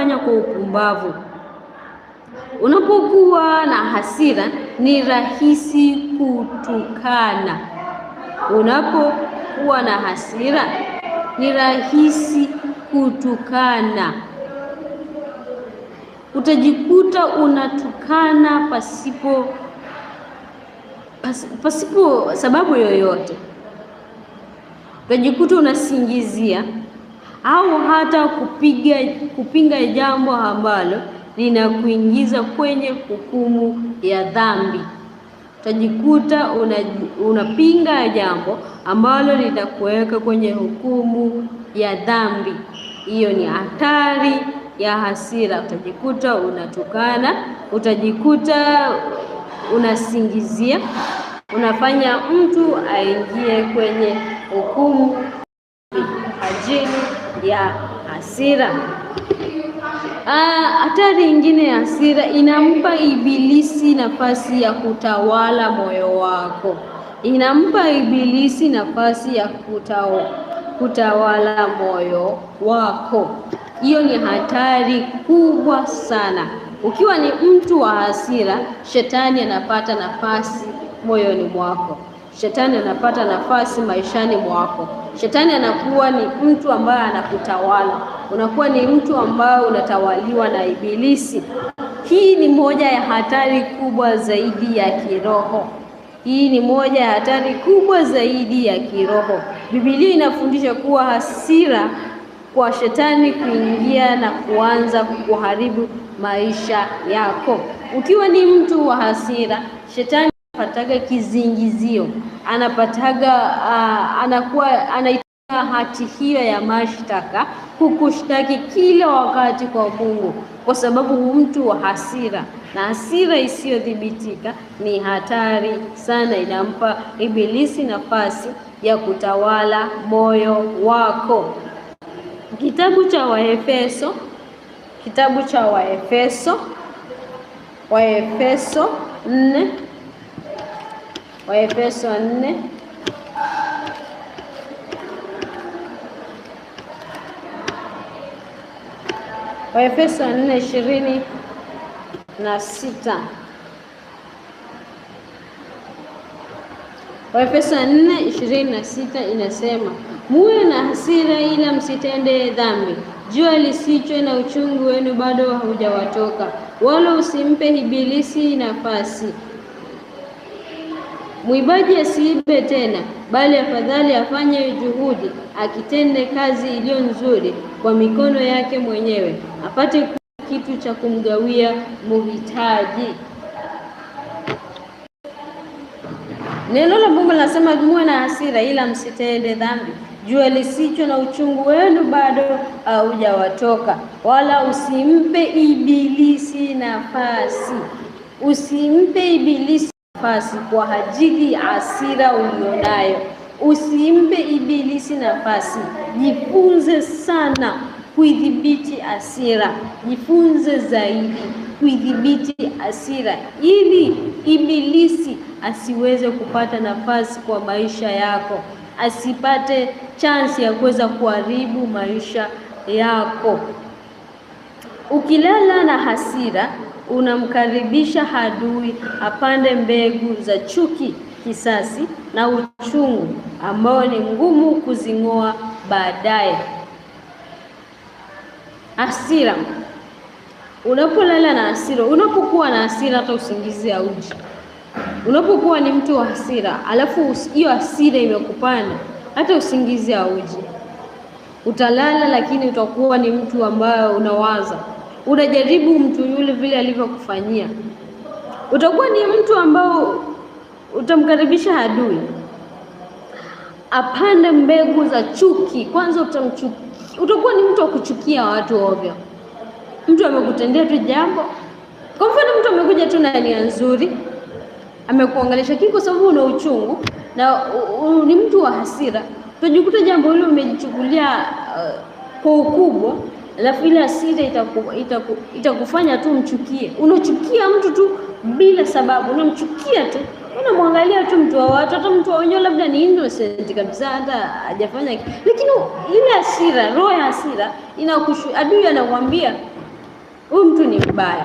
unafanya kwa upumbavu. Unapokuwa na hasira ni rahisi kutukana. Unapokuwa na hasira ni rahisi kutukana. Utajikuta unatukana pasipo sababu yoyote. Utajikuta unasingizia au hata kupinga jambo ambalo linakuingiza kwenye hukumu ya dhambi. Utajikuta unapinga jambo ambalo litakuweka kwenye hukumu ya dhambi. Hiyo ni hatari ya hasira. Utajikuta unatukana, utajikuta unasingizia, unafanya mtu aingie kwenye hukumu ajili ya hasira. Hatari nyingine ya hasira, inampa ibilisi nafasi ya kutawala moyo wako. Inampa ibilisi nafasi ya kutawala moyo wako. Hiyo ni hatari kubwa sana. Ukiwa ni mtu wa hasira, shetani anapata nafasi moyoni mwako. Shetani anapata nafasi maishani mwako. Shetani anakuwa ni mtu ambaye anakutawala. Unakuwa ni mtu ambaye unatawaliwa na ibilisi. Hii ni moja ya hatari kubwa zaidi ya kiroho. Hii ni moja ya hatari kubwa zaidi ya kiroho. Biblia inafundisha kuwa hasira kwa shetani kuingia na kuanza kuharibu maisha yako. Ukiwa ni mtu wa hasira, shetani anapataga kizingizio, anaitaka hati hiyo ya mashtaka kukushtaki kila wakati kwa Mungu, kwa sababu mtu wa hasira, na hasira isiyodhibitika ni hatari sana. Inampa ibilisi nafasi ya kutawala moyo wako. Kitabu cha Waefeso 4 Waefeso 4:26. Waefeso 4:26 inasema, muwe na hasira ila msitende dhambi. Jua lisichwe na uchungu wenu bado haujawatoka, wala usimpe ibilisi nafasi. Mwibaji asiibe tena, bali afadhali afanye juhudi, akitende kazi iliyo nzuri kwa mikono yake mwenyewe, apate kitu cha kumgawia muhitaji. Neno la Mungu linasema muwe na hasira ila msitende dhambi. Jua lisichwe na uchungu wenu bado haujawatoka, wala usimpe ibilisi nafasi. Usimpe ibilisi nafasi kwa ajili ya hasira ulionayo. Usimpe ibilisi nafasi. Jifunze sana kuidhibiti hasira. Jifunze zaidi kuidhibiti hasira ili ibilisi asiweze kupata nafasi kwa maisha yako, asipate chance ya kuweza kuharibu maisha yako. Ukilala na hasira, unamkaribisha adui apande mbegu za chuki, kisasi na uchungu ambao ni ngumu kuzing'oa baadaye. Hasira. Unapolala na hasira, unapokuwa na hasira hata usingizi hauji. Unapokuwa ni mtu wa hasira, alafu hiyo hasira imekupanda, hata usingizi hauji. Utalala lakini utakuwa ni mtu ambaye unawaza. Unajaribu mtu yule vile alivyokufanyia. Utakuwa ni mtu ambao utamkaribisha adui apande mbegu za chuki. Kwanza utakuwa ni mtu wa kuchukia watu ovyo. Mtu amekutendea tu jambo. Kwa mfano mtu amekuja tu na nia nzuri, amekuongelesha kwa sababu una uchungu na ni mtu wa hasira. Utajikuta jambo hilo umejichukulia kwa ukubwa, alafu ile hasira itakufanya tu mchukie. Unachukia mtu tu bila sababu, unamchukia tu. Unamwangalia tu mtu wa watu, hata mtu wenyewe labda ni innocent kabisa, hata hajafanya, lakini ile hasira, roho ya hasira adui anakuambia huyu mtu ni mbaya.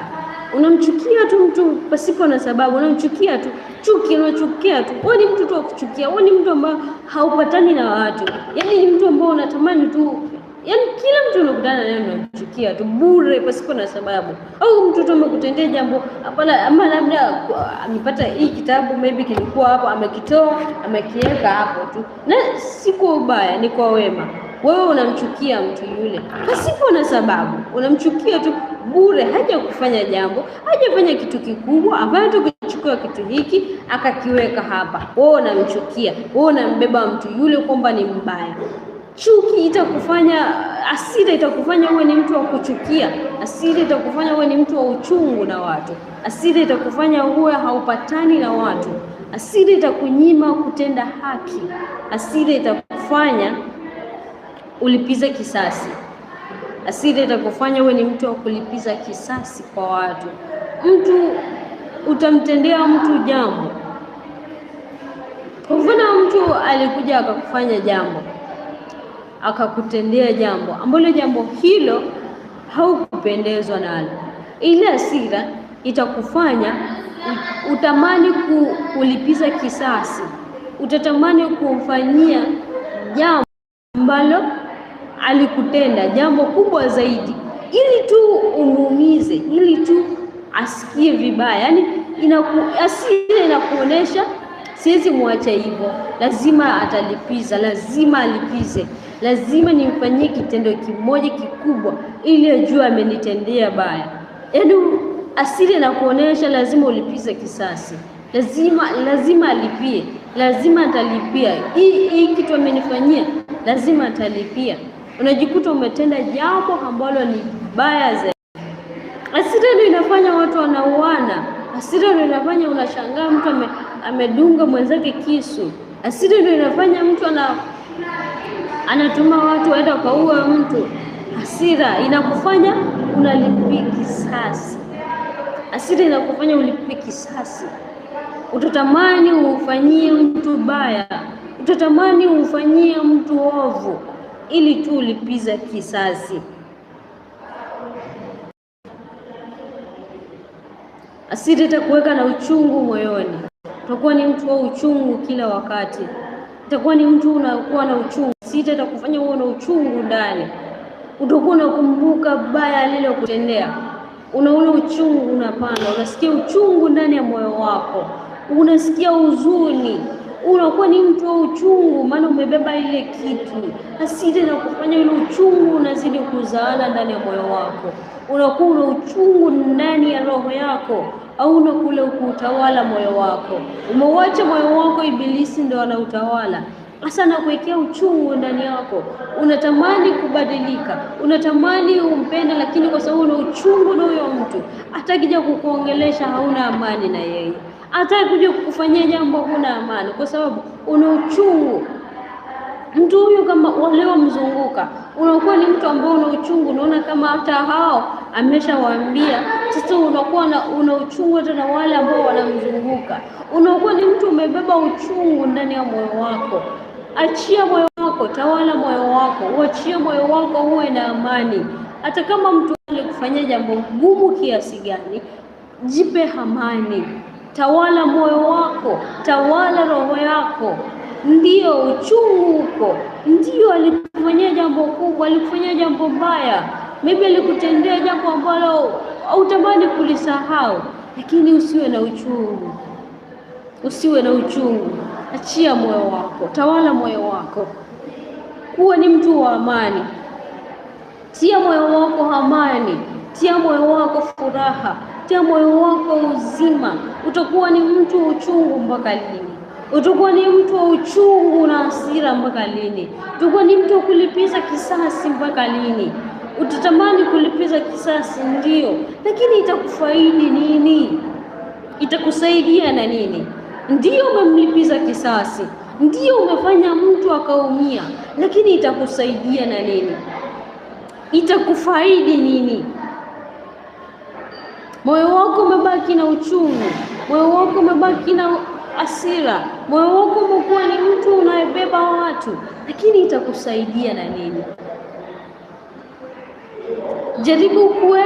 Unamchukia tu mtu pasipo na sababu, unamchukia tu, chuki, unachukia tu. Wewe ni mtu tu wa kuchukia, wewe ni mtu ambaye haupatani na watu, yaani ni mtu ambaye unatamani tu, yaani kila mtu unakutana naye unamchukia tu bure pasipo na sababu. Au mtu tu amekutendea jambo ama labda amepata hii kitabu maybe kilikuwa hapo, amekitoa amekiweka hapo tu, na si kwa ubaya, ni kwa wema. Wewe unamchukia mtu yule pasipo na sababu, unamchukia tu bure, haja kufanya jambo, hajafanya kitu kikubwa, ambaye tu kuchukua kitu hiki akakiweka hapa. Wewe unamchukia, wewe unambeba mtu yule kwamba ni mbaya. Chuki itakufanya, hasira itakufanya uwe ni mtu wa kuchukia, hasira itakufanya uwe ni mtu wa uchungu na watu, hasira itakufanya uwe haupatani na watu, hasira itakunyima kutenda haki, hasira itakufanya ulipize kisasi, hasira itakufanya uwe ni mtu wa kulipiza kisasi kwa watu. Mtu utamtendea mtu jambo, kwa mfano mtu alikuja akakufanya jambo, akakutendea jambo ambalo jambo hilo haukupendezwa nalo, ile hasira itakufanya utamani kulipiza kisasi, utatamani kumfanyia jambo ambalo alikutenda, jambo kubwa zaidi, ili tu umuumize, ili tu asikie vibaya. Yaani hasira inakuonesha siwezi muacha hivyo, lazima atalipiza, lazima alipize, lazima nimfanyie kitendo kimoja kikubwa ili ajue amenitendea baya. Yaani hasira inakuonesha lazima ulipize kisasi, lazima alipie, lazima atalipia. Hii kitu amenifanyia, lazima atalipia. Unajikuta umetenda jambo ambalo ni baya zaidi. Hasira ndio inafanya watu wanauana. Hasira ndio inafanya unashangaa mtu amedunga mwenzake kisu. Hasira ndio inafanya mtu anatuma watu waenda kaua mtu. Hasira inakufanya unalipia kisasi. Hasira inakufanya ulipie kisasi. Utatamani umfanyie mtu baya, utatamani umfanyie mtu ovu ili tu ulipiza kisasi. Hasira itakuweka na uchungu moyoni. Utakuwa ni mtu wa uchungu kila wakati. Utakuwa ni mtu unakuwa na uchungu. Hasira itakufanya uwe na uchungu ndani. Utakuwa unakumbuka baya alilokutendea. Una ule uchungu unapanda, unasikia uchungu ndani ya moyo wako. Unasikia huzuni. Unakuwa ni mtu wa uchungu, maana umebeba ile kitu. Hasira inakufanya ile uchungu unazidi kuzaana ndani ya moyo wako. Unakuwa una uchungu ndani ya roho yako, au unakule kuutawala moyo wako. Umeuacha moyo wako, ibilisi ndio anautawala. Sasa nakuwekea uchungu ndani yako. Unatamani kubadilika, unatamani umpende, lakini kwa sababu una uchungu na huyo mtu, atakija kukuongelesha hauna amani na yeye. Atakuja kukufanyia jambo huna amani kwa sababu una uchungu. Mtu huyu kama wale wamzunguka, unakuwa ni mtu ambao una uchungu, unaona kama hata hao ameshawaambia. Sasa unakuwa una uchungu hata na wale ambao wanamzunguka. Unakuwa ni mtu umebeba uchungu ndani ya moyo wako. Achia moyo wako, tawala moyo wako, uachie moyo wako uwe na amani. Hata kama mtu alikufanyia jambo gumu kiasi gani, jipe amani. Tawala moyo wako, tawala roho yako. Ndio uchungu huko, ndio alikufanyia jambo kubwa, alikufanyia jambo baya, maybe alikutendea jambo ambalo hautamani kulisahau, lakini usiwe na uchungu, usiwe na uchungu. Achia moyo wako, tawala moyo wako, kuwa ni mtu wa amani. Tia moyo wako amani, tia moyo wako furaha, tia moyo wako uzima. Utakuwa ni mtu wa uchungu mpaka lini? Utakuwa ni mtu wa uchungu na hasira mpaka lini? Utakuwa ni mtu wa kulipiza kisasi mpaka lini? Utatamani kulipiza kisasi, ndio, lakini itakufaidi nini? Itakusaidia na nini? Ndio umemlipiza kisasi, ndio umefanya mtu akaumia, lakini itakusaidia na nini? Itakufaidi nini? Moyo wako umebaki na uchungu, moyo wako umebaki na hasira, moyo wako umekuwa ni mtu unayebeba watu, lakini itakusaidia na nini? Jaribu kuwe